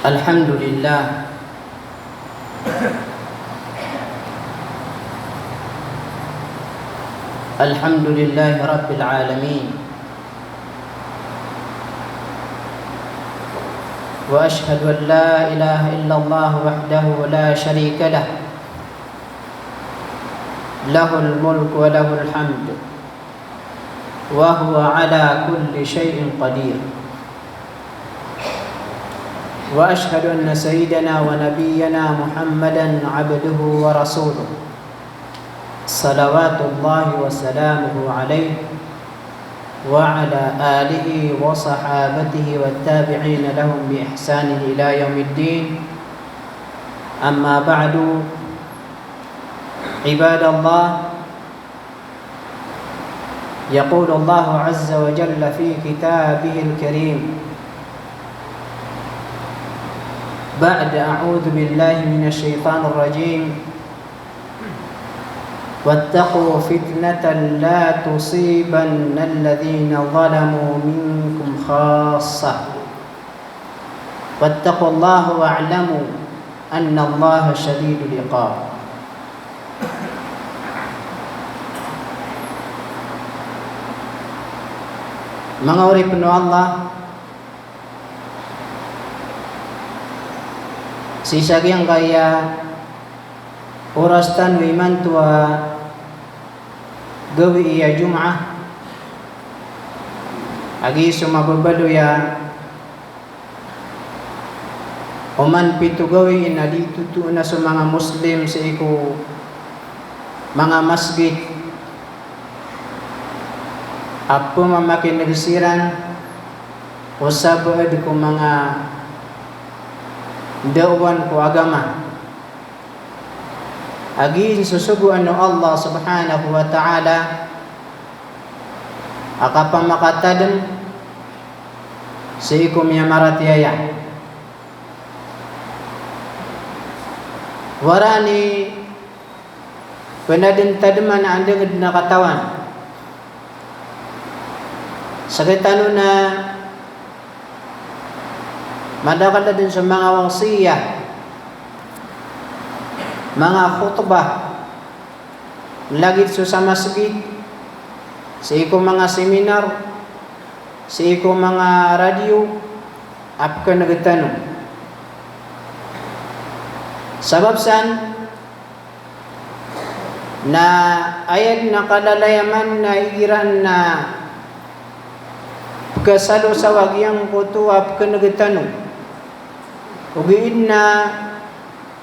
الحمد لله الحمد لله رب العالمين، وأشهد أن لا إله إلا الله وحده لا شريك له، له الملك وله الحمد وهو على كل شيء قدير. وأشهد أن سيدنا ونبينا محمدا عبده ورسوله، صلوات الله وسلامه عليه وعلى آله وصحابته والتابعين لهم بإحسان إلى يوم الدين. أما بعد، عباد الله، يقول الله عز وجل في كتابه الكريم بعد أعوذ بالله من الشيطان الرجيم: واتقوا فتنة لا تصيبن الذين ظلموا منكم خاصة واتقوا الله واعلموا أن الله شديد العقاب. Mga uri penuh Allah, sisa yang kaya oras tan wiman tua gawi iya Jum'ah agi sumababalo ya oman pitu gawi ina ditutu na sa mga Muslim sa iku mga masjid apo mamakin nagsiran o sabad ko mga dawan ko agama agi susubuan no Allah subhanahu wa ta'ala akapamakatadem sa ikum yamaratiaya warani penadin-tadman na andang nakatawan sakit ano na madakal na din sa mga wasiyah, mga khutbah lagit sa masjid, sa iko mga seminar, sa iko mga radio, apka nagtanong. Sabab saan na ayat na kalalayaman na iran na kasalo sa wagyang kuto apka nagtanong. Ugiin na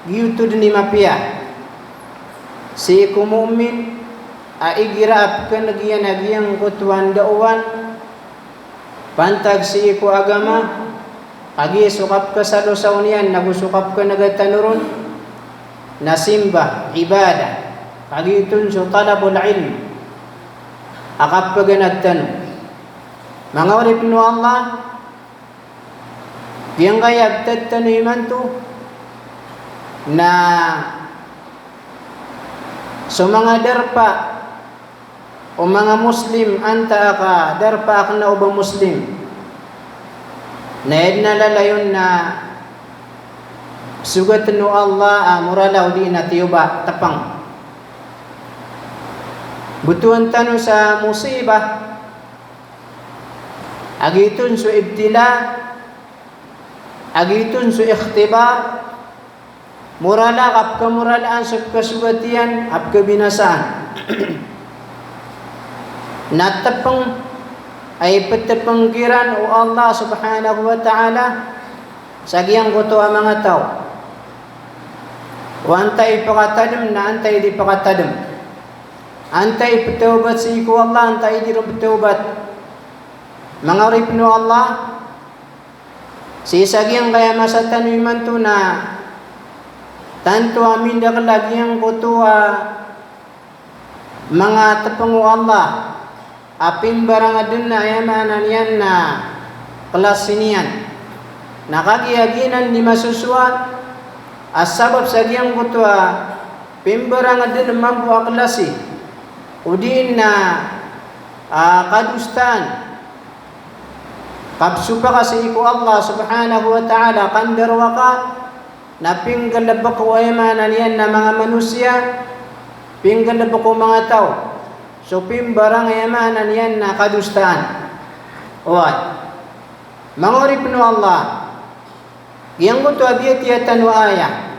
giyutod ni mapia si kumumin aigiraap ka nagyan kutuan dauan pantag si iku agama agi sukap ka sa lusaw niyan nagusukap ka nagatanuron nasimba ibadah agi itun so talabul ilm akap ka ganagtanong mga urip no Allah yang kaya tatanuiman to na so mga darpa o mga Muslim anta ka darpa ka na ubang Muslim na nalalayon na sugat no Allah muralaw di na tiyuba tapang butuan tano sa musibah agitun so ibtila agitun so ikhtibar murala apka muralaan sa kasugatian apka binasaan natapang ay patapanggiran o Allah subhanahu wa ta'ala sagyang goto ang mga tao o antay pakatadam na antay di pakatadam antay patawbat sa iku Allah antay di rin patawbat mga ripno Allah si sagyang kaya masatan wiman to na tanto amin dak lagi yang kutua mga tapangu Allah apin barang adun na yamanan yan na kelas sinian nakagiaginan di masuswa asabab sagyang kutua pimbarang adun mampu aklasi udin na kadustan Kapsupa kasi iku Allah subhanahu wa ta'ala kandarwa ka na pinggalaba ko ay manan yan na mga manusia, pinggalaba ko mga tao. So pimbarang ay manan yan na kadustaan. Uwat. Mangurip no Allah. Yang ko to abiyat yatan wa ayah.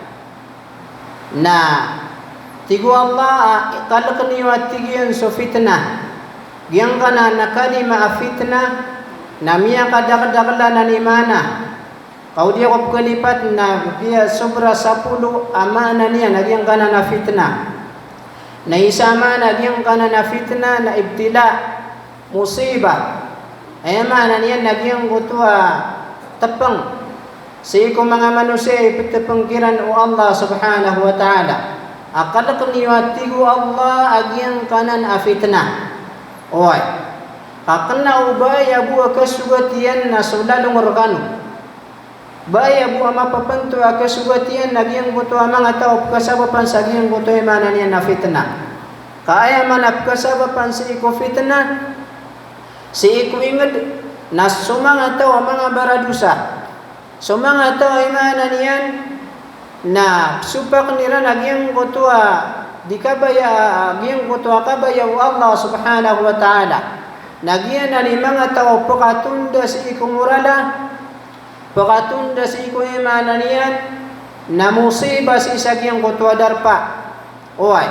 Na tigo Allah kalak niyo at tigiyan so fitnah. Yang kana na kalima fitnah na miya kadakdakla na nimana. Kau dia ko kalipat na dia sobra 10 amana niya nagyang kana na fitnah. Na isama nagyang kana na fitnah na ibtila musibah. Ay amana niya nagyang gutwa tapang sa iko mga manusia ipagtapangkiran o Allah subhanahu wa ta'ala. Akala ko niwatigo Allah agyang kanan a fitnah. Oy. Kakana ubay abu akasugatian na sulalong organo. Bay abu amapapanto akasugatian nagyang buto mga tao kasabapan sa agyang buto imana niya na fitnah. Kaya man kasabapan sa iko fitnah. Si iko ingad na sumanga tao mga baradusa. So mga tao ay manan yan na supak nila nagyang kutua di kabaya nagyang kutua kabaya wa Allah subhanahu wa ta'ala nagyan na ni mga tao pakatunda si ikumurala pakatunda si ikuimanan yan na musiba si isagyang kutua darpa oy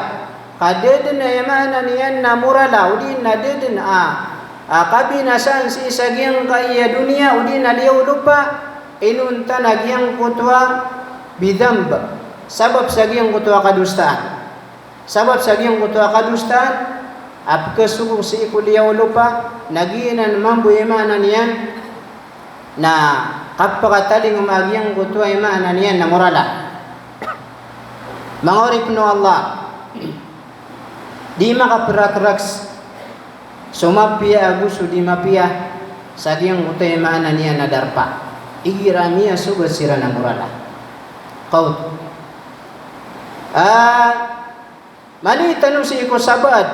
kadedin na imanan yan na murala udin na dedin kabinasan si isagyang kaya dunia udin na liyaw lupa inunta nagyang kutwa bidamb sabab sagyang kutwa kadustaan sabab sagyang kutwa kadustaan apkasugo si ikuliyaw lupa nagiinan mambu imanan yan na kapakataling umagyang kutwa imanan yan na morala mangorip no Allah di makaprakraks sumapia aguso di mapia sagyang kutwa imanan yan na darpa igiramia sugat sira na murala. Kaut. Mali tanong si iko sabad.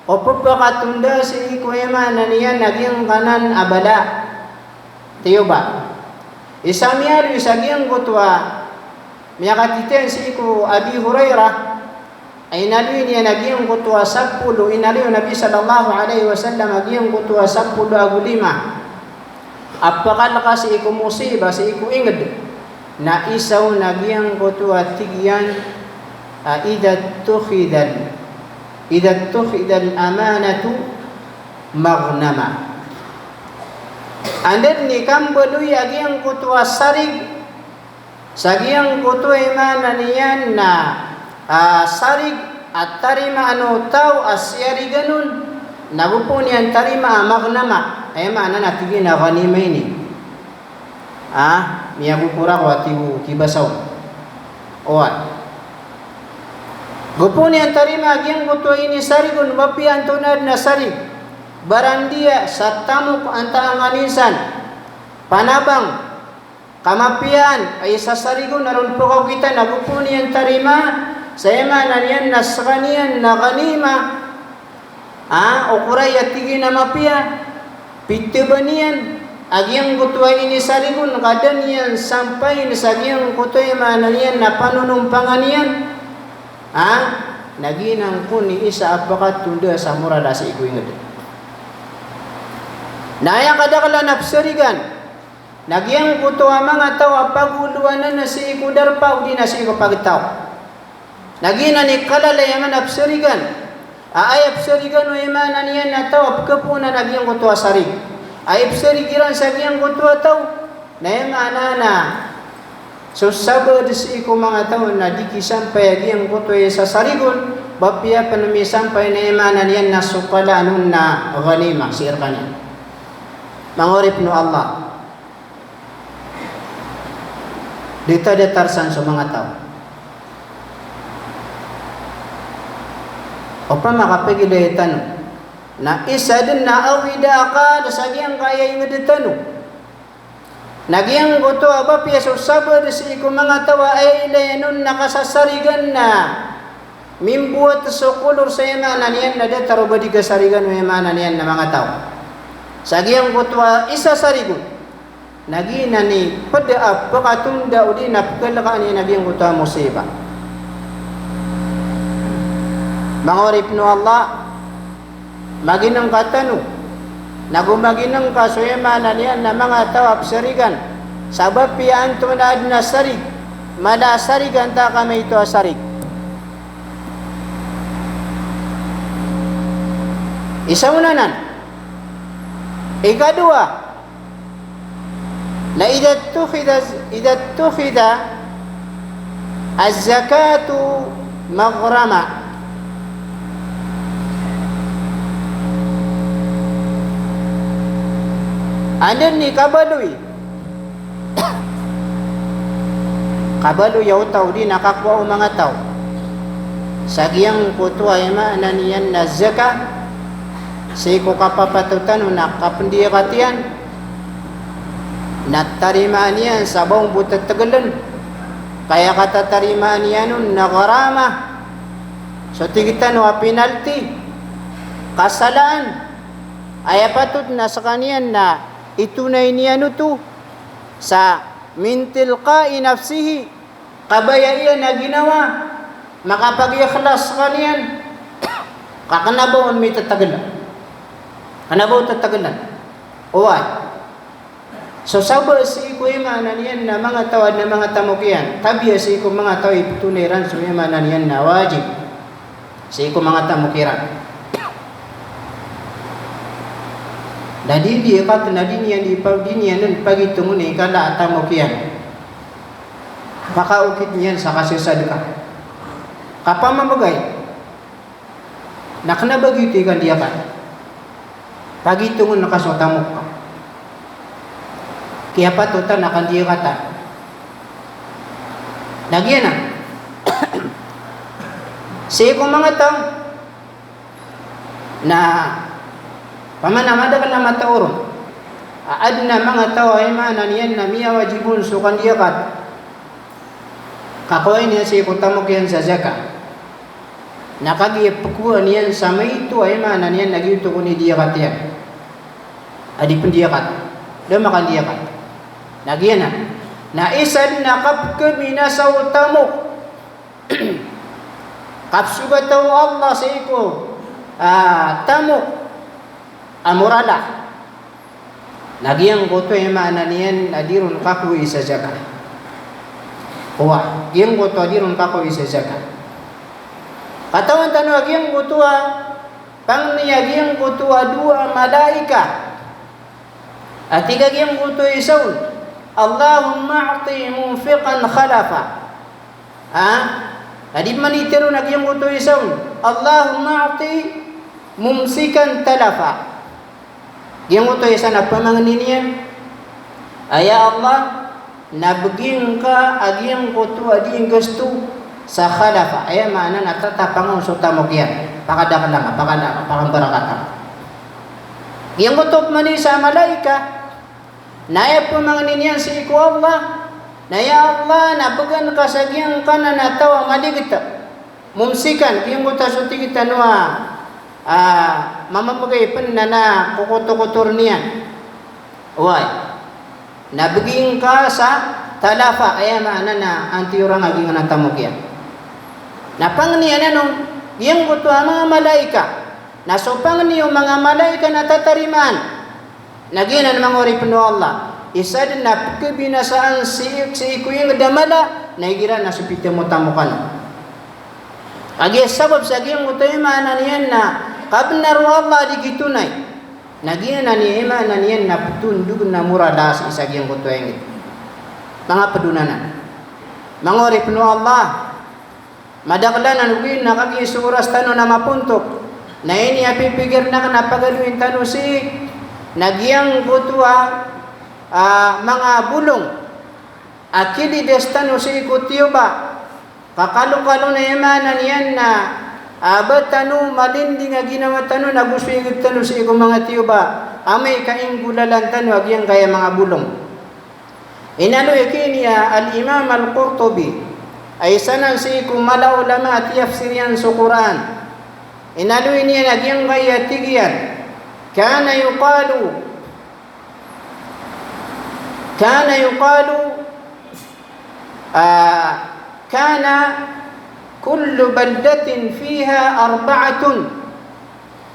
O pagkakatunda si iko emanan niya naging kanan abala. Tiyo ba? Isamiyari isagyang kutwa. Miyakatiten si iko Abi Hurairah. Ay nalui niya naging kutwa 10. Inalui Nabi sallallahu alaihi wasallam naging kutwa 10 agulima. Apakala si iku musibah si iku inged na isaw nagyang kutua tigyan idza tukhidal amanatu maghnama andad ni kambaluy agyang kutua sarig sagyang kutua imanan niyan na sarig at tarima ano tao asyari ganun nagupon yan tarima maghnama ay mana natigin na ganima ini miyagupura ko atibu kibasaw oat gupon yan tarima agyang kutua ini sarigun mapian tunad na sarig barandia sa tamok antaanganisan panabang kamapian ay sasarigun naroon po kaw kita nagupon yan tarima sa imanan yan nasganian na ganima ukuray at tigin na mapia pitibanian agyang kutwa ini sarigun kadanian sampai sagyang kutwa mananian na panunumpangan yan naginang ko ni isa apakat tunda sa murala sa ikuingad naya kadakala napsarigan nagyang kutwa mga tao paguluanan na si ikudar pa udi na si ikupagtaw nagina ni kalalayaman napsarigan ayap sarigan o imanan yan na tao apkapunan nagyang kutwa sarig ayap sarigiran sagyang kutwa tao na imana na so sabad si iku mga tao na di kisampay agyang kutwa sa sarigon bapya panamisampay na imanan yan na supala anong na ghanima si irkanin mangorip no Allah dito detarsan sa mga tao o pa makapagilaytan na isa din na awida ka sagyang kaya yung ditano nagyang guto aba piyaso sabad si iku mga tawa ay ilayanon nakasasarigan na mimbuat sa kulor sa imanan yan na detaro ba di kasarigan o imanan yan na mga tao Sagiang kutwa isa sarigun. Nagina ni pada pakatunda udi napkalaka ni naging kutwa musibah. Mangorip no Allah maginang katanu nagumaginang kasuyama na niyan na mga tawap sarigan sabab piyaan tunad na sarig mada sarigan ta kami ito sarig. Isa unanan. Ikadua, la idza tukhida az-zakatu maghrama. Anan ni kabaloy. Kabaloy yaw tao di nakakwa o mga tao. Sagiyang kutwa ima ananiyan na zaka. Siko kapapatutan o nakapandiyakatian. Natarimaan yan sa buong butat tagalan. Kaya katatarimaan yan nun nakarama. So tigitan o penalty. Kasalaan. Ay patut na sa kaniyan na itunay niya to sa mintil ka'i nafsihi kabaya iyan na ginawa makapag-ikhlas kaniyan kakanabaw may tatagalan kanabaw tatagalan uway so sabo si iko imanan yan na mga tawad na mga tamukian tabiya si iko mga tawad itunayran so imanan yan na wajib si iko mga tamukiran Nadi dia kata nadi niyan nun pagi tungun ni kala atamo kian. Maka ukit niyan sa kasisadka. Kapamamagay. Nakna bagi tigan dia kan. Pagi tungun nakasotamok ka. Kaya patutan nakan dia kata. Nagyan na. Sige mga tao na pamanamada ka na mataurong. Adna mga tao ay manan yan na miya wajibun sukan diyakat. Kakuha niya si kutamok yan sa zaka. Nakagiyapkuhan yan sa may ito ay manan yan nagyuto ko ni diyakat yan. Adi pun diyakat. Damakan diyakat. Nagyan na. Naisan na kapkami na sa utamok. Kapsugataw Allah sa iko. Tamok. Amurala. Nagyang goto ay maana niyan adirun kaku isa zaka. Kuwa, giyang goto adirun kaku isa zaka. Katawan tanu agiyang goto pang niya giyang goto dua malaika. At tiga giyang goto isaw. Allahumma a'ti munfiqan khalafa. Adi manitero nagyang goto isaw. Allahumma a'ti mumsikan talafa. Yang utoy sa nagpamanginin Aya Allah nabging ka aging kutu ading gusto sa khalafa. Aya mana natatapang sa tamogyan. Pakadakala pakang barakata. Yang kutu mani sa malaika naya pamanginin yan si iku Allah. Naya Allah nabgan ka sa giyang kanan natawa maligita. Mumsikan giyang kutu sa tigita nuha. Mamamagay pan na kukuto-kutur niyan. Uway. Nabiging ka sa talafa. Kaya maana na antiyurang aging natamog yan. Napang niyan anong yung kuto mga malaika. Nasupang niyo mga malaika na tatariman. Naginan mga oripno Allah. Isa din na pagkabinasaan si iku yung damala. Naigira na supite mo tamukan. Agi sabab sa giyang kuto yung maana niyan na kabnar Allah digitunay. Nagian ni ema nanian na putundug na muradas isagyang kuto yang itu. Mga padunanan. Mangorip no Allah. Madaklan uwin nakagi suras tano na mapuntok. Na ini apipigir na napagaluin tano si nagyang kuto mga bulong. Akili destano si kutiyo ba. Kakalo-kalo na ema nanian na Aba tanu malindi nga ginawa tanu naguswigit tanu sa ikong mga tiyo ba amay kaing gulalan tanu agyang kaya mga bulong. Inano ikiniya al-Imam al-Qurtubi ay sanan si ikong mala ulama at yafsiriyan sa Quran. Inano iniya agyang kaya tigyan kana yuqalu kana yuqalu kana kullu baldatin fiha arba'atun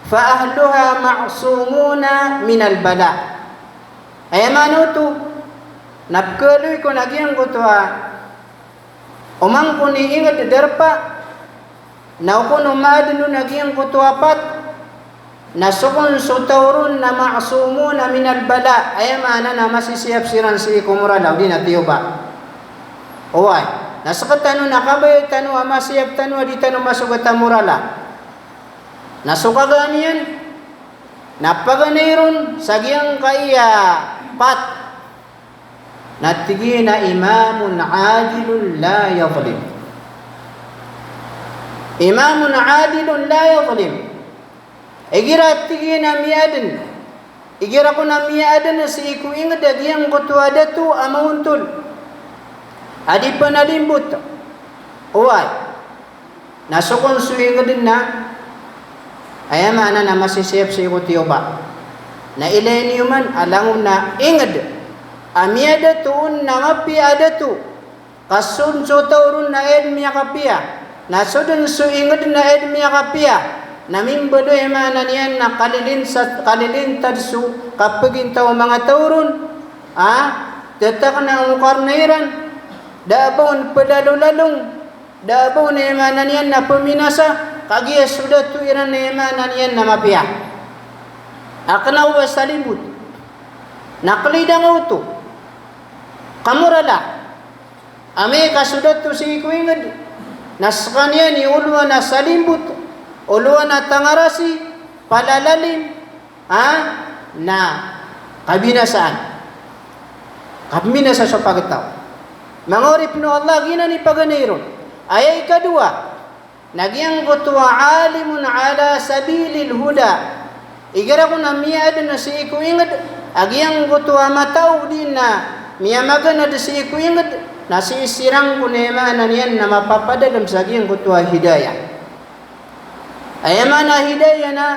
fa ahluha ma'sumuna min al-bala. Ay manutu napkeluy ko nagyang kutua umang ko ni ingat derpa na ko numadno nagyang kutuapat nasukun sutawrun na ma'sumuna min al-bala. Ay mana na masisiyap siran si kumuralaw di natiyuba. Uway, nasukat tanu nakabay tanu amasiyap tanu di tanu masukat murala. Nasukagan yan. Napaganirun sagyang kaya pat. Natigina imamun adilun la yadlim. Imamun adilun la yadlim. Igira tigina miyadan. Igira ko na miyadan na si iku ingad agyang kutuada tu amauntol. Adi panalimbut. Uway. Nasukon suwing din na. Ay mana na masisiyap sa ikutiyoba. Na ilay man alangon na ingad. Amiyada tuun na ngapi ada tu. Kasun so taurun na ed miya kapia. Nasudun su ingad na ed miya kapia. Namimbado mana niyan na kalilintad su kapagin tao mga taurun. Tetak na mukarnairan. Dabon pedalulalung, dabon emanan yan na peminasa, kagiya sudah tu iran emanan yan na mapia. Aknaw wa salibut, naklidang uto, kamurala, Amerika sudah tu si kuingad, naskanya ni ulwa na salibut, ulwa na tangarasi, palalalim, na kabinasaan, kabinasa sa pagkataw. Mangorip no Allah gina ni paganirun. Ayat kedua, nagyang kutua alimun ala sabilil huda. Igara ko na miya na si iku ingad. Agyang kutua mataw din na miya magana na si iku ingad. Nasi isirang ko na imanan yan na mapapadalam sa agyang kutua hidayah. Ayamana hidayah na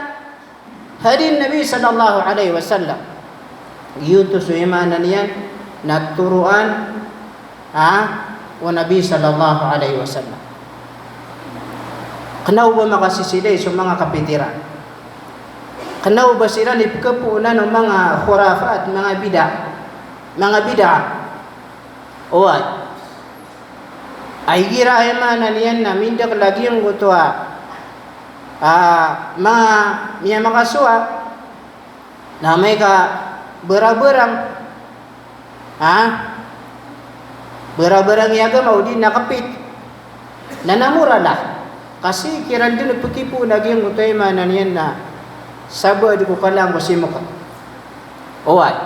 hadin Nabi sallallahu alaihi wasallam. Yutus imanan yan naturuan wa Nabi sallallahu alaihi wasallam. Kanaw ba makasisilay sa mga kapitiran? Kanaw ba sila nipkapunan ng mga khurafa at mga bid'a? Mga bid'a. Uway. Ay gira ay manan yan na mindak lagi ang gutwa. Mga miya makasuwa na may ka beraberang Barang-barang yaga mau di nakapit. Nanamuralah. Kasi kiran din nagpakipo lagi ang utay manan yan na sabad ko kalang masimuka. Uway.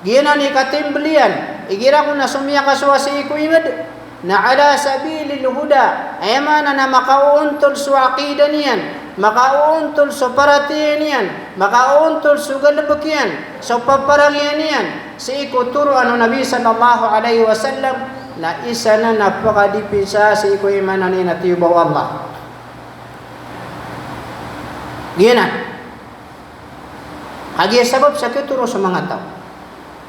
Gina ni katimbelian. Igira ko na sumiya kaswasi ko ingad. Na ala sabilil huda. Ay mana na makauuntol sa akida niyan. Makauuntol sa paratiyan niyan. Makauuntol sa galabakyan. Sa paparangyan niyan. Si ikuturo Nabi sallallahu alaihi wasallam na isa na napakadipisa si iko imanan ni natibaw Allah. Gina. Hagi sabab sa kituro sa mga tao.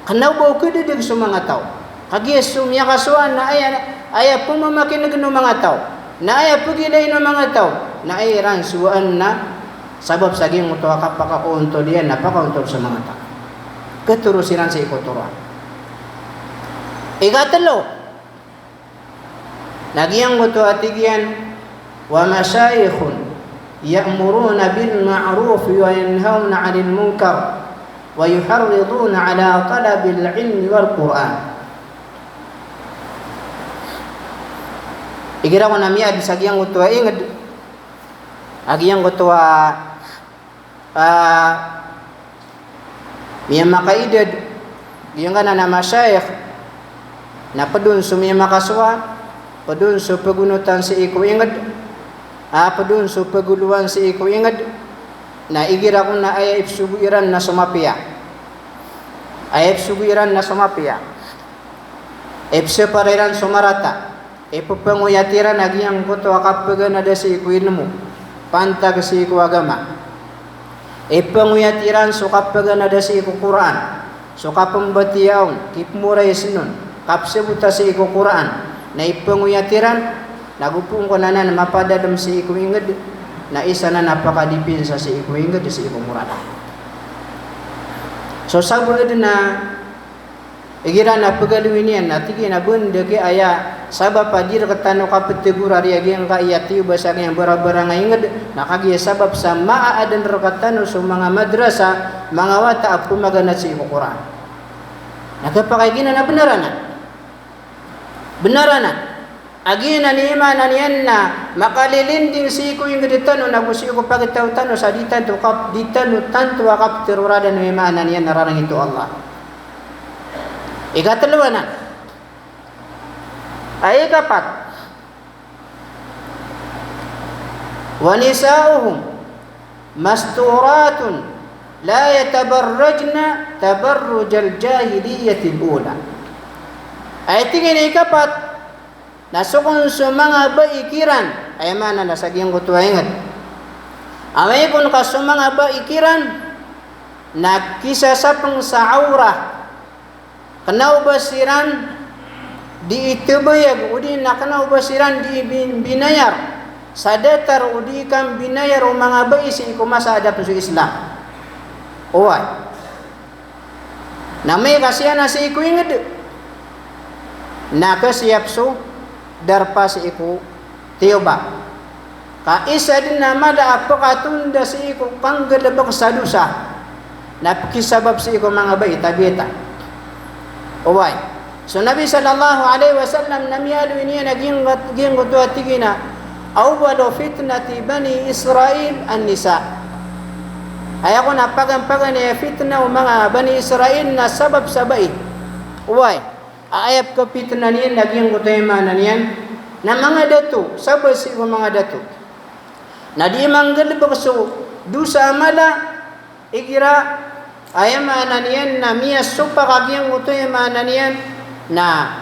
Kanaw ba kudidig sa mga tao. Hagi sumya kasuan na aya pumamakinig ng mga tao. Na aya pugilay ng mga tao. Na ay ransuan na sabab sa ging mutuwa kapakauntol yan napakauntol sa mga tao. Keterusiran sa ikuturuan. Ikatalo, nagyang guto atigyan wa masyayikhun ya'muruna bil ma'ruf wa yanhauna 'anil munkar wa yuharriduna 'ala talabil ilmi wal Qur'an. Igira ko na miya sa giyang guto ingad agiyang guto miya makaidad diyan ka na masyayikh na padun so miya makaswa padun so pagunutan si iko ingad padun so paguluan si iko ingad na igira ko na ay subuiran na sumapiya pareran sumarata ipupanguyatiran agiyang kuto akapagan na da si iko inmo pantag si iko agama ipanguyatiran so kapagan na da si iko Quran So kapembatiyaon kipmuray sinon kapsebuta si iku Quran na ipanguyatiran nagupong ko na mapadadam si iku inged na isa na napakadipin sa si iku inged si iku Quran. So sabud na igira na pagaluinian na tigi na bunda ke aya sabab padir katano kapetegur ari yang ka iyati basa yang bara-bara ngainged nakagi sabab sa maaadan rakatano so mga madrasa mga wata apu maganat si iku Quran. Nagapakaigina na benarana agina ni imanan yan na makalilinding si iku yung ditano nagusi ko pagitaw-tano sa ditano tanto akap terurada ng imanan yan nararang ito Allah. Ikatalawa na ay ikapat wa nisa'uhum masturatun la yatabarrajna tabarrujal jahiliyatil ula. Ay tingin ikapat nasukon sa mga baikiran ay mana nasagyang kutuwaingat. Amay kung ka sa mga baikiran nakisasapang sa aura kanaubasiran di itubayag udi na kanaubasiran di binayar sa datar udi kang binayar o mga baisi kumasa adap sa Islam. Uway na may kasiya na si iku inged nakasiyap so darpa si iku tiyoba ka isa din na mada apakatunda si iku panggalabak sa dusa napakisabab si iku mga bay tabita. Uway so Nabi sallallahu alaihi wasallam namiyalu ini naging gutwa tigina awwalu fitnati bani Israel an-nisa. Ay ako napagan-pagan na fitna o mga bani Israel na sabab sabay. Uway ayap ka fitna niyan naging gutaymanan niyan na mga dato sabay si mga dato na di manggalabak so dusa amala igira ayamanan yan na miya supa kagyang gutaymanan yan na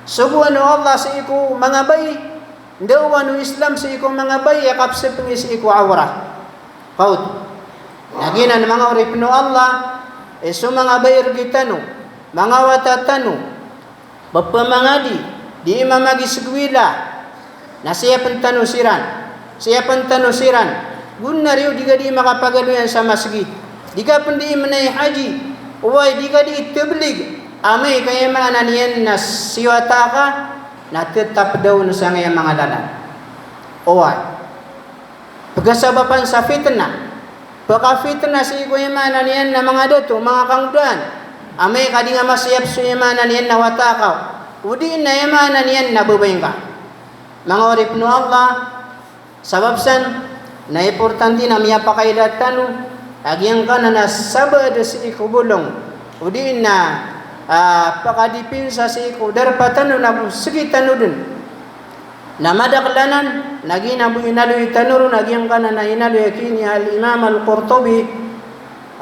subuan o Allah sa iku mga bay ndawan o Islam sa iku mga bay yakapsip ng sa iku awra kaut naginan mga oripno Allah so mga bay ergitano mga watatano bapamangadi di mamagisgwila na siya pantanusiran guna riyo di ka di makapagaluyan sa masjid di ka pandi manay haji uway di ka di itublig amay kaya mga naniyan na siwata ka na tetap daw sa ngayon mga lalan. Uway pagkasabapan sa fitna pagka-fitna si iko yung mga naniyan na mga dato mga kangduan amay ka di nga masiyap so yung mga naniyan na watakaw udi na yung mga naniyan na bubayang ka mga oripno Allah sababsan na importante na miya pakailatan agyang ka na nasabad si iko bulong udi na pakadipinsa si iku darpatano na sigitan dun na madaklanan naginabu inalu itanuru nagyang kana na inalu yakini al-Imam al-Qurtubi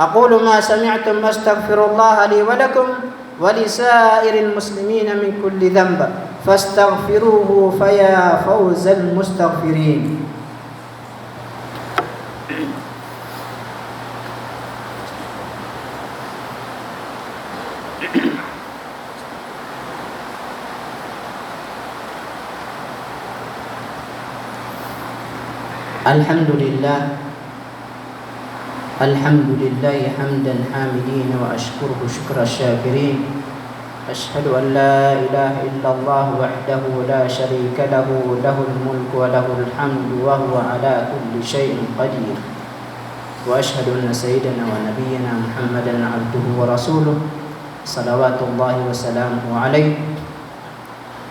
aqulu ma sami'tum astaghfirullah li wa lakum wa li sa'iril muslimin min kulli dhanb fastaghfiruhu faya fawzal mustaghfirin. Alhamdulillah hamdan hamidin wa ashkuruhu syukra syakirin ashhadu an la ilaha illallah wahdahu la syarika lahu lahul mulku wa lahul hamdu wa huwa ala kulli syai'in qadir wa ashhadu anna sayyidana wa nabiyyana Muhammadan abduhu wa rasuluh salawatullahi wa salamuhu alaihi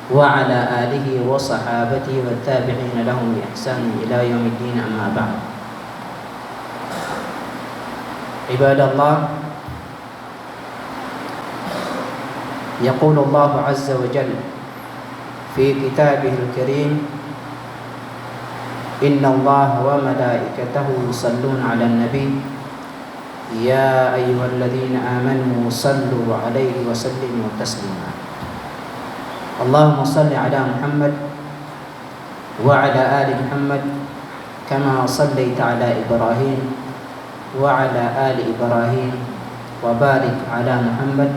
وعلى آله وصحابته والتابعين لهم بإحسان إلى يوم الدين أما بعد عباد الله يقول الله عز وجل في كتابه الكريم إن الله وملائكته يصلون على النبي يا أيها الذين آمنوا صلوا عليه وسلموا تسليما اللهم صل على محمد وعلى آل محمد كما صليت على إبراهيم وعلى آل إبراهيم وبارك على محمد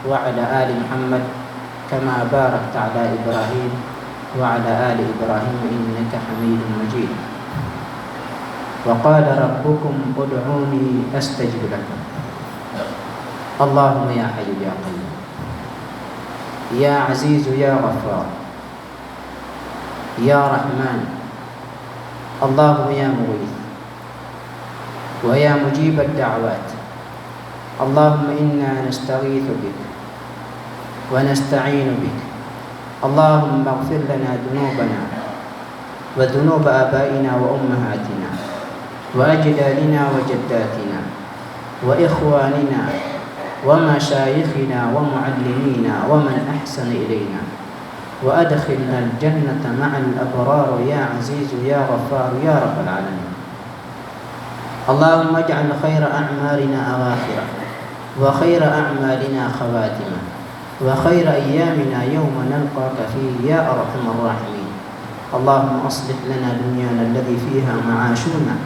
وعلى آل محمد كما باركت على إبراهيم وعلى آل إبراهيم إنك حميد مجيد. وقال ربكم ادعوني أستجب لكم. اللهم يا حي يا قيوم يا عزيز يا غفار يا رحمن، اللهم يا مغيث ويا مجيب الدعوات، اللهم إنا نستغيث بك ونستعين بك. اللهم اغفر لنا ذنوبنا وذنوب آبائنا وأمهاتنا وأجدادنا وجداتنا وإخواننا ومشايخنا ومعلمينا ومن أحسن إلينا، وأدخلنا الجنة مع الأبرار يا عزيز يا غفار يا رب العالمين. اللهم اجعل خير أعمالنا أواخره وخير أعمالنا خواتمه وخير أيامنا يوم نلقاك فيه يا أرحم الراحمين. اللهم أصلح لنا دنيانا الذي فيها معاشنا،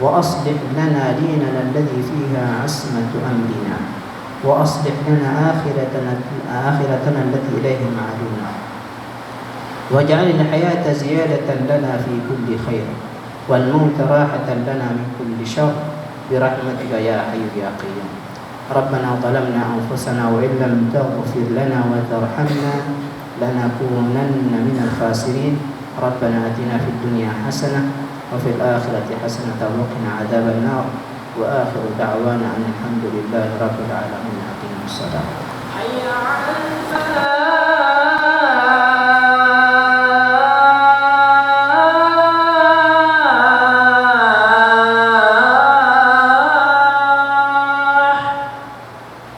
وأصلح لنا ديننا الذي فيها عصمة أمرنا، وأصلح لنا آخرتنا التي إليه معادنا، واجعل الحياة زيادة لنا في كل خير والموت راحة لنا من كل شر برحمتك يا حي يا قيوم. ربنا ظلمنا أنفسنا وإن لم تغفر لنا وترحمنا لنكونن من الخاسرين. ربنا آتنا في الدنيا حسنة وفي الآخرة حسنة وقنا عذاب النار. وآخر دعوانا أن الحمد لله رب العالمين. أقيموا الصلاة.